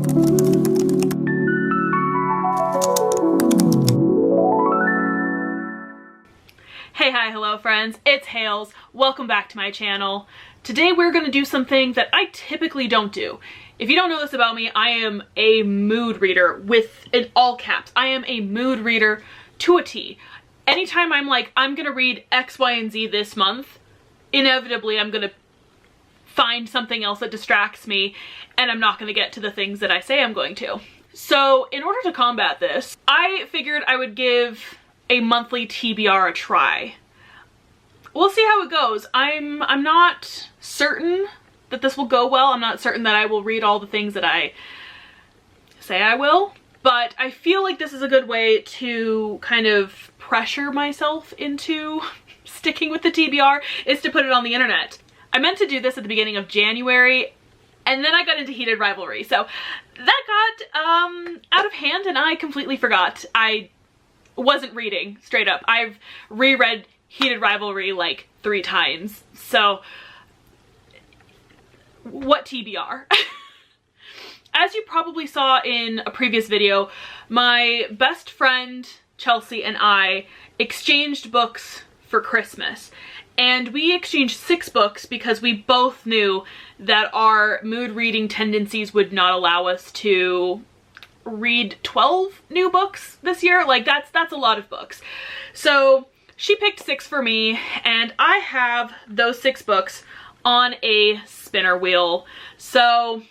Hey, hi, hello friends, it's Hales. Welcome back to my channel. Today we're going to do something that I typically don't do. If you don't know this about me, I am a mood reader with, in all caps, I am a mood reader to a T. Anytime I'm like, I'm going to read X, Y, and Z this month, inevitably I'm going to find something else that distracts me and I'm not going to get to the things that I say I'm going to. So in order to combat this, I figured I would give a monthly TBR a try. We'll see how it goes. I'm not certain that this will go well. I'm not certain that I will read all the things that I say I will, but I feel like this is a good way to kind of pressure myself into sticking with the TBR, is to put it on the internet. I meant to do this at the beginning of January, and then I got into Heated Rivalry, so that got out of hand and I completely forgot. I wasn't reading, straight up. I've reread Heated Rivalry like 3 times, so what TBR? As you probably saw in a previous video, my best friend Chelsea and I exchanged books for Christmas, and we exchanged 6 books because we both knew that our mood reading tendencies would not allow us to read 12 new books this year. Like that's a lot of books. So she picked 6 for me, and I have those 6 books on a spinner wheel. So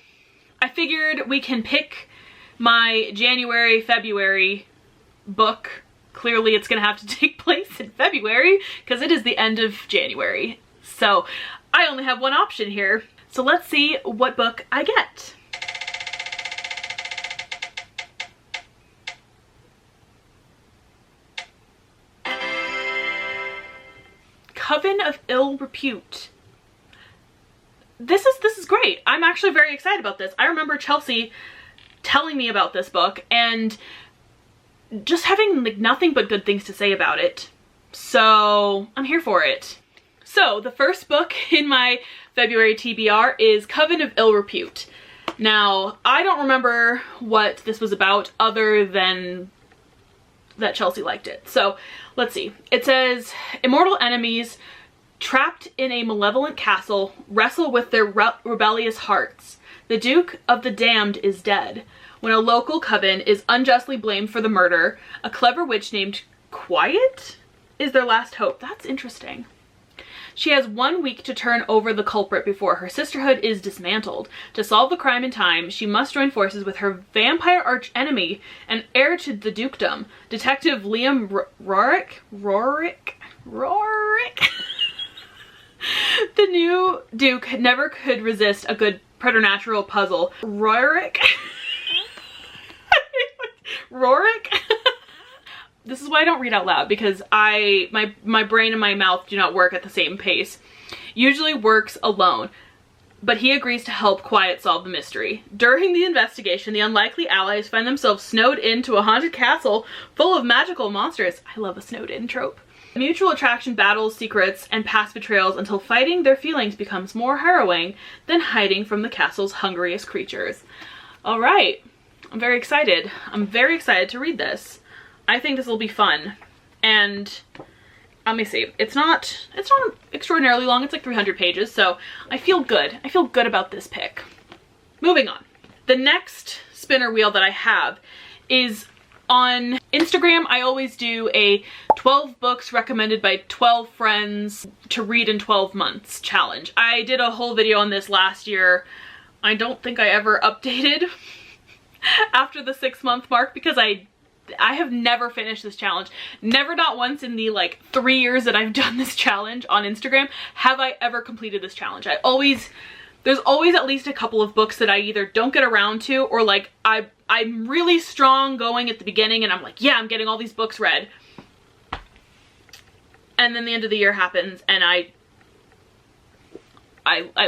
I figured we can pick my January, February book. Clearly it's gonna have to take place in February because it is the end of January. So I only have one option here. So let's see what book I get. Coven of Ill Repute. This is great. I'm actually very excited about this. I remember Chelsea telling me about this book and just having like nothing but good things to say about it. So I'm here for it. So the first book in my February TBR is Coven of Ill Repute. Now, I don't remember what this was about other than that Chelsea liked it. So let's see. It says, immortal enemies trapped in a malevolent castle wrestle with their rebellious hearts. The Duke of the Damned is dead. When a local coven is unjustly blamed for the murder, a clever witch named Quiet is their last hope. That's interesting. She has 1 week to turn over the culprit before her sisterhood is dismantled. To solve the crime in time, she must join forces with her vampire arch-enemy and heir to the dukedom, Detective Liam Rorik. The new Duke never could resist a good preternatural puzzle. Rorik? This is why I don't read out loud, because my brain and my mouth do not work at the same pace. Usually works alone, but he agrees to help Quiet solve the mystery. During the investigation, the unlikely allies find themselves snowed into a haunted castle full of magical monsters. I love a snowed in trope. Mutual attraction battles, secrets, and past betrayals until fighting their feelings becomes more harrowing than hiding from the castle's hungriest creatures. All right, I'm very excited. I'm very excited to read this. I think this will be fun. And let me see. It's not extraordinarily long. It's like 300 pages, so I feel good. I feel good about this pick. Moving on. The next spinner wheel that I have is on Instagram. I always do a 12 books recommended by 12 friends to read in 12 months challenge. I did a whole video on this last year. I don't think I ever updated after the 6-month mark because I have never finished this challenge. Never, not once in the like 3 years that I've done this challenge on Instagram have I ever completed this challenge. There's always at least a couple of books that I either don't get around to, or like I'm really strong going at the beginning and I'm like, yeah, I'm getting all these books read. And then the end of the year happens and I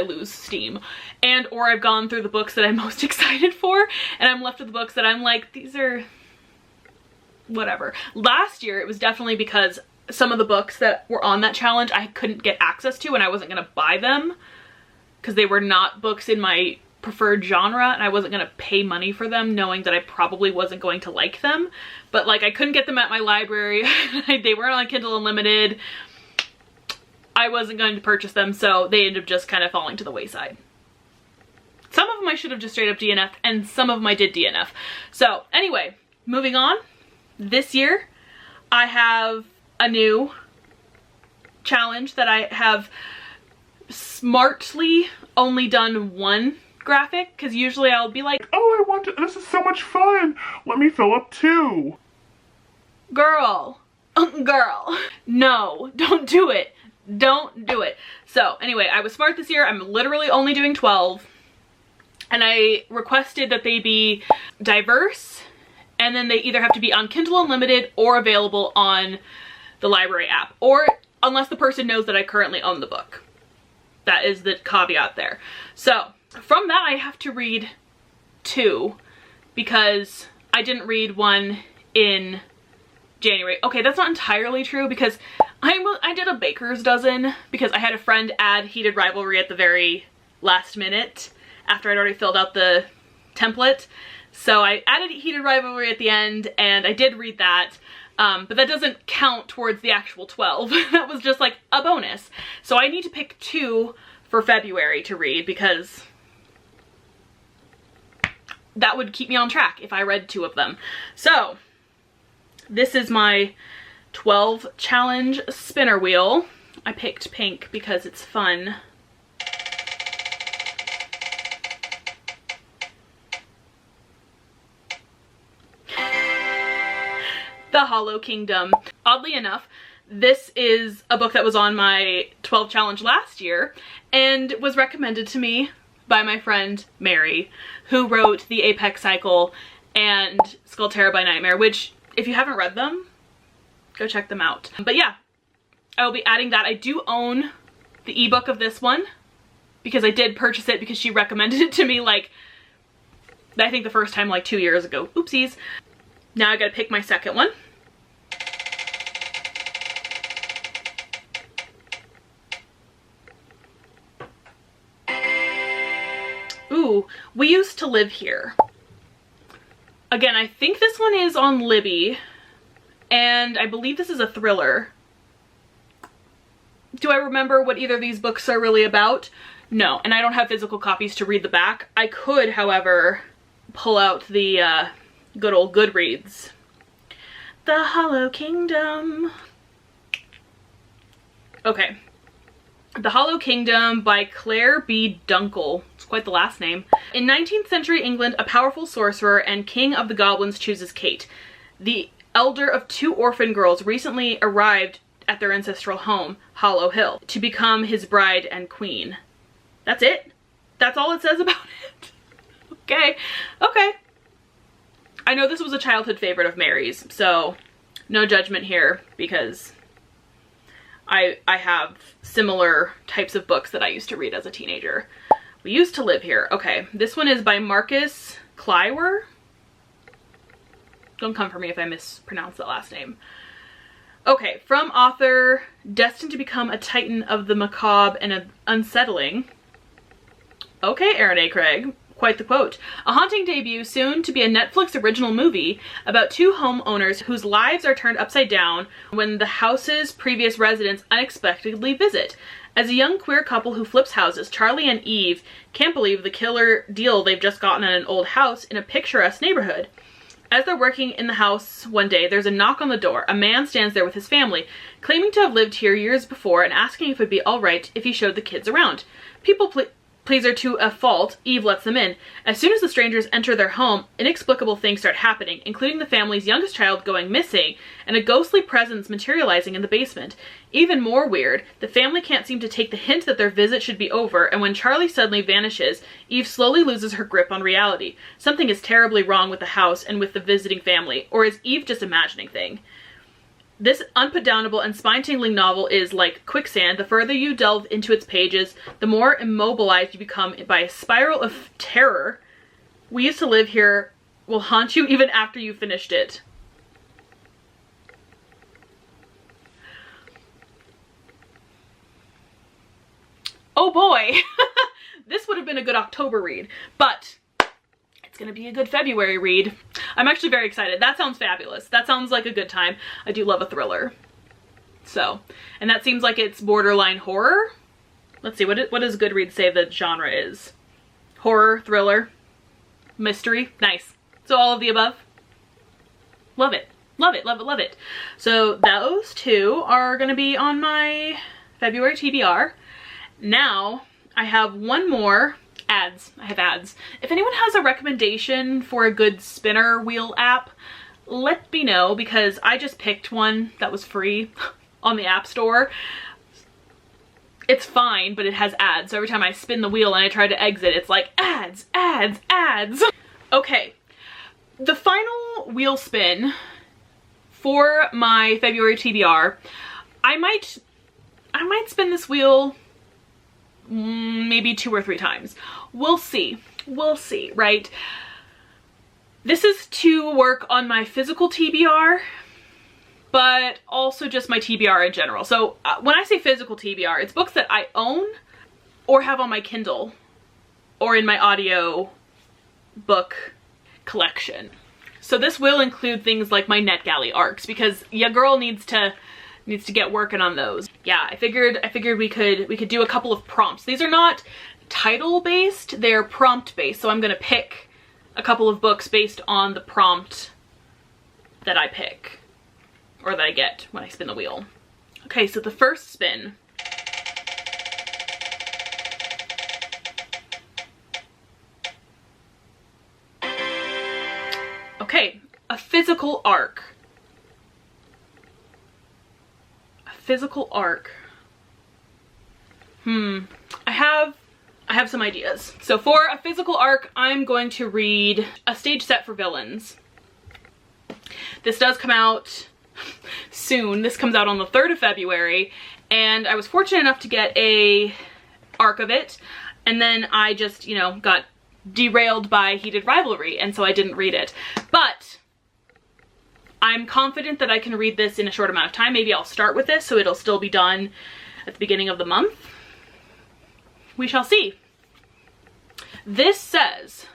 lose steam. And or I've gone through the books that I'm most excited for and I'm left with the books that I'm like, these are whatever. Last year it was definitely because some of the books that were on that challenge I couldn't get access to and I wasn't gonna buy them because they were not books in my preferred genre and I wasn't gonna pay money for them knowing that I probably wasn't going to like them. But like I couldn't get them at my library. They weren't on Kindle Unlimited. I wasn't going to purchase them, so they ended up just kind of falling to the wayside. Some of them I should have just straight up DNF'd, and some of them I did DNF. So anyway, moving on. This year I have a new challenge that I have smartly only done one graphic, because usually I'll be like, oh, I want to, this is so much fun, let me fill up 2. Girl, no, don't do it. Don't do it. So anyway, I was smart this year. I'm literally only doing 12. And I requested that they be diverse, and then they either have to be on Kindle Unlimited or available on the library app, or unless the person knows that I currently own the book. That is the caveat there. So from that I have to read 2 because I didn't read one in January. Okay, that's not entirely true because I did a baker's dozen because I had a friend add Heated Rivalry at the very last minute after I'd already filled out the template. So I added Heated Rivalry at the end and I did read that, but that doesn't count towards the actual 12. That was just like a bonus. So I need to pick 2 for February to read because that would keep me on track if I read 2 of them. So this is my 12 challenge spinner wheel. I picked pink because it's fun. The Hollow Kingdom. Oddly enough, this is a book that was on my 12 challenge last year and was recommended to me by my friend Mary, who wrote The Apex Cycle and Skullterra by Nightmare, which if you haven't read them, go check them out. But yeah, I will be adding that. I do own the ebook of this one because I did purchase it because she recommended it to me like, I think the first time like 2 years ago. Oopsies. Now I gotta pick my second one. Ooh, We Used to Live Here. Again, I think this one is on Libby, and I believe this is a thriller. Do I remember what either of these books are really about? No, and I don't have physical copies to read the back. I could, however, pull out the good old Goodreads. The Hollow Kingdom. Okay. The Hollow Kingdom by Claire B. Dunkel. It's quite the last name. In 19th century England, a powerful sorcerer and king of the goblins chooses Kate, the elder of 2 orphan girls recently arrived at their ancestral home, Hollow Hill, to become his bride and queen. That's it? That's all it says about it? Okay. Okay. I know this was a childhood favorite of Mary's, so no judgment here because I have similar types of books that I used to read as a teenager. We Used to Live Here. Okay, this one is by Marcus Kleiwer. Don't come for me if I mispronounce that last name. Okay, from author destined to become a titan of the macabre and unsettling. Okay, Aaron A. Craig. Quite the quote. A haunting debut, soon to be a Netflix original movie about 2 homeowners whose lives are turned upside down when the house's previous residents unexpectedly visit. As a young queer couple who flips houses, Charlie and Eve can't believe the killer deal they've just gotten on an old house in a picturesque neighborhood. As they're working in the house one day, there's a knock on the door. A man stands there with his family, claiming to have lived here years before and asking if it'd be alright if he showed the kids around. People pleaser to a fault, Eve lets them in. As soon as the strangers enter their home, inexplicable things start happening, including the family's youngest child going missing and a ghostly presence materializing in the basement. Even more weird, the family can't seem to take the hint that their visit should be over, and when Charlie suddenly vanishes, Eve slowly loses her grip on reality. Something is terribly wrong with the house and with the visiting family, or is Eve just imagining things? This unputdownable and spine-tingling novel is like quicksand. The further you delve into its pages, the more immobilized you become by a spiral of terror. We Used to Live Here will haunt you even after you finished it. Oh boy! this would have been a good October read, but it's gonna be a good February read. I'm actually very excited. That sounds fabulous. That sounds like a good time. I do love a thriller. So, and that seems like it's borderline horror. Let's see, what does Goodreads say the genre is? Horror, thriller, mystery. Nice. So all of the above. Love it. Love it, love it, love it. So those two are gonna be on my February TBR. Now I have one more. Ads. I have ads. If anyone has a recommendation for a good spinner wheel app, let me know, because I just picked one that was free on the App Store. It's fine, but it has ads. So every time I spin the wheel and I try to exit, it's like ads, ads, ads. Okay, the final wheel spin for my February TBR, I might spin this wheel maybe 2 or 3 times. We'll see. We'll see, right? This is to work on my physical TBR, but also just my TBR in general. So when I say physical TBR, it's books that I own or have on my Kindle or in my audio book collection. So this will include things like my NetGalley arcs, because ya girl needs to get working on those. Yeah, I figured we could do a couple of prompts. These are not title based, they're prompt based. So I'm gonna pick a couple of books based on the prompt that I pick, or that I get when I spin the wheel. Okay, so the first spin. Okay, a physical arc. Physical arc. I have some ideas. So for a physical arc, I'm going to read A Stage Set for Villains. This does come out soon. This comes out on the 3rd of February, and I was fortunate enough to get a arc of it, and then I just, you know, got derailed by heated rivalry, and so I didn't read it. But I'm confident that I can read this in a short amount of time. Maybe I'll start with this so it'll still be done at the beginning of the month. We shall see. This says,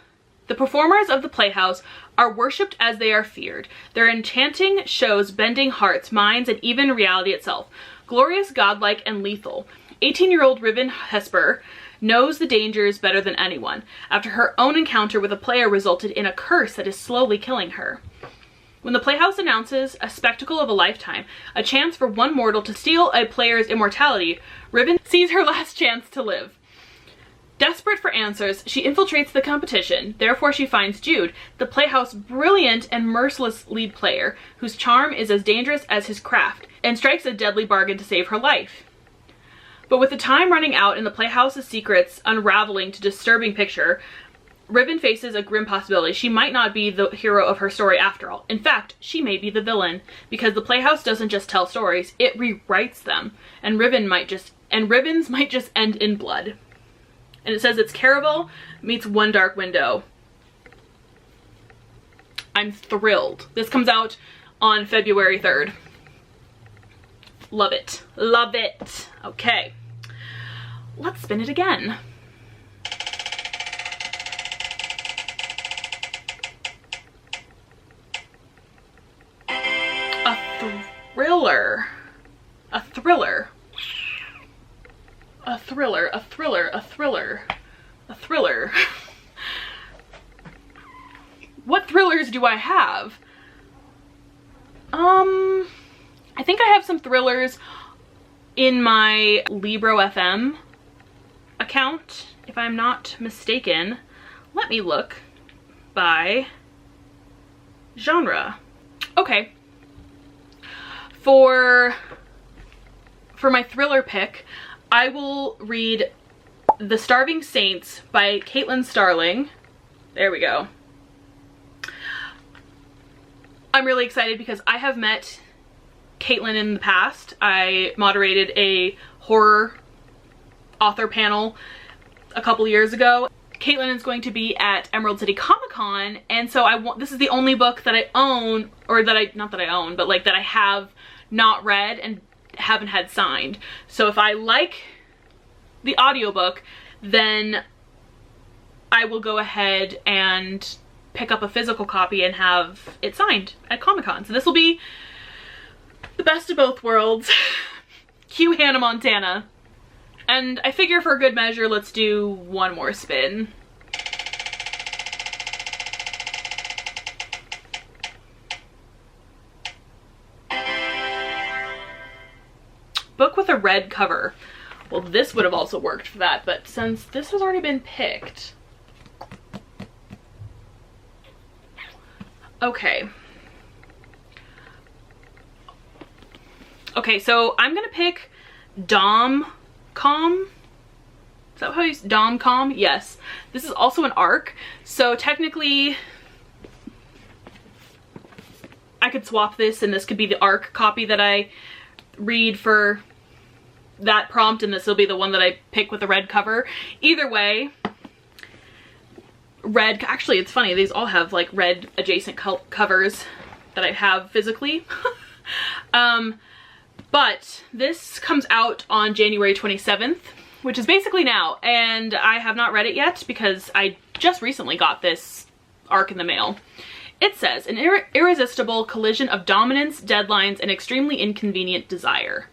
the performers of the Playhouse are worshipped as they are feared. Their enchanting shows bending hearts, minds, and even reality itself. Glorious, godlike, and lethal. 18-year-old Riven Hesper knows the dangers better than anyone, after her own encounter with a player resulted in a curse that is slowly killing her. When the Playhouse announces a spectacle of a lifetime, a chance for one mortal to steal a player's immortality, Riven sees her last chance to live. Desperate for answers, she infiltrates the competition. Therefore, she finds Jude, the Playhouse brilliant and merciless lead player, whose charm is as dangerous as his craft, and strikes a deadly bargain to save her life. But with the time running out and the Playhouse's secrets unraveling to disturbing picture, Riven faces a grim possibility. She might not be the hero of her story after all. In fact, she may be the villain, because the Playhouse doesn't just tell stories, it rewrites them, and Riven's might just end in blood. And it says it's Caraval meets One Dark Window. I'm thrilled. This comes out on February 3rd. Love it. Love it. Okay. Let's spin it again. Thriller. A thriller. A thriller, a thriller, a thriller, a thriller. What thrillers do I have? I think I have some thrillers in my Libro FM account, if I'm not mistaken. Let me look by genre. Okay. For my thriller pick, I will read The Starving Saints by Caitlin Starling. There we go. I'm really excited because I have met Caitlin in the past. I moderated a horror author panel a couple years ago. Caitlin is going to be at Emerald City Comic Con, and so this is the only book that I own, or not that I own, but like that I have not read and haven't had signed. So if I like the audiobook, then I will go ahead and pick up a physical copy and have it signed at Comic-Con. So this will be the best of both worlds. Cue Hannah Montana. And I figure for good measure, let's do one more spin. Book with a red cover. Well, this would have also worked for that, but since this has already been picked. Okay. Okay, so I'm gonna pick Dom-com. Is that how you say Dom-com? Yes. This is also an ARC, so technically I could swap this and this could be the ARC copy that I read for that prompt, and this will be the one that I pick with the red cover. Either way, red, actually it's funny, these all have like red adjacent covers that I have physically. But this comes out on January 27th, which is basically now, and I have not read it yet because I just recently got this ARC in the mail. It says, an irresistible collision of dominance, deadlines, and extremely inconvenient desire.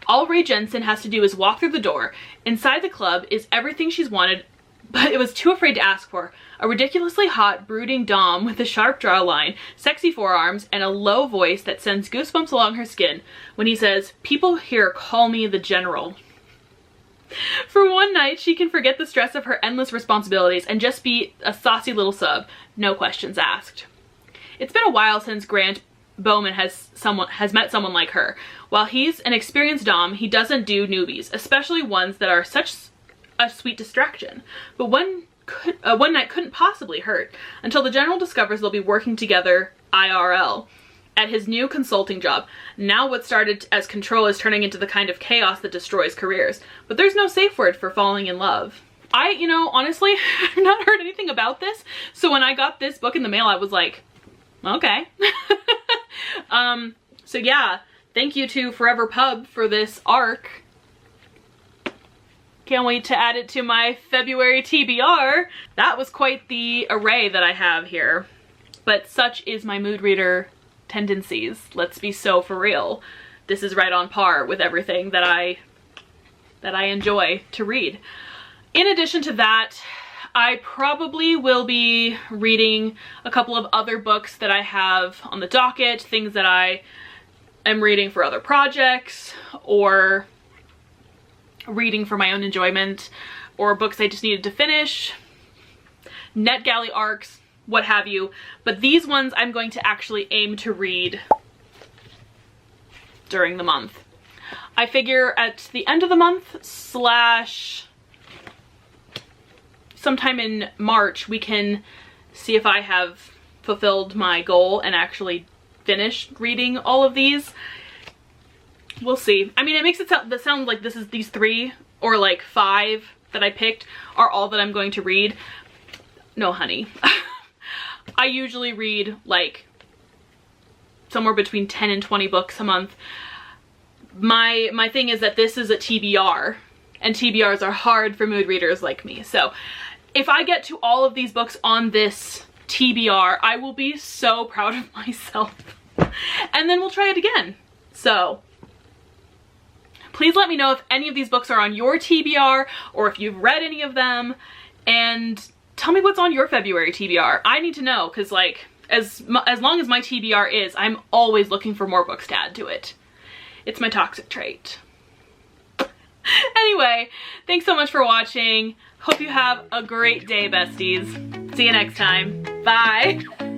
All Ray Jensen has to do is walk through the door. Inside the club is everything she's wanted, but it was too afraid to ask for. A ridiculously hot, brooding dom with a sharp jawline, sexy forearms, and a low voice that sends goosebumps along her skin when he says, "People here call me the General." For one night, she can forget the stress of her endless responsibilities and just be a saucy little sub, no questions asked. It's been a while since Grant Bowman has met someone like her. While he's an experienced dom, he doesn't do newbies, especially ones that are such a sweet distraction. But one night couldn't possibly hurt until the General discovers they'll be working together IRL at his new consulting job. Now what started as control is turning into the kind of chaos that destroys careers. But there's no safe word for falling in love. You know, honestly, I've not heard anything about this. So when I got this book in the mail, I was like, okay. So yeah, thank you to Forever Pub for this ARC. Can't wait to add it to my February TBR. That was quite the array that I have here. But such is my mood reader tendencies. Let's be so for real. This is right on par with everything that I enjoy to read. In addition to that, I probably will be reading a couple of other books that I have on the docket, things that I am reading for other projects, or reading for my own enjoyment, or books I just needed to finish, NetGalley ARCs, what have you. But these ones I'm going to actually aim to read during the month. I figure at the end of the month / sometime in March, we can see if I have fulfilled my goal and actually finished reading all of these. We'll see. I mean, it makes it sound like these 3 or like 5 that I picked are all that I'm going to read. No, honey. I usually read like somewhere between 10 and 20 books a month. My thing is that this is a TBR, and TBRs are hard for mood readers like me. So if I get to all of these books on this TBR, I will be so proud of myself. And then we'll try it again. So please let me know if any of these books are on your TBR or if you've read any of them, and tell me what's on your February TBR. I need to know, because like as long as my TBR is, I'm always looking for more books to add to it. It's my toxic trait. Anyway, thanks so much for watching. Hope you have a great day, besties. See you next time. Bye.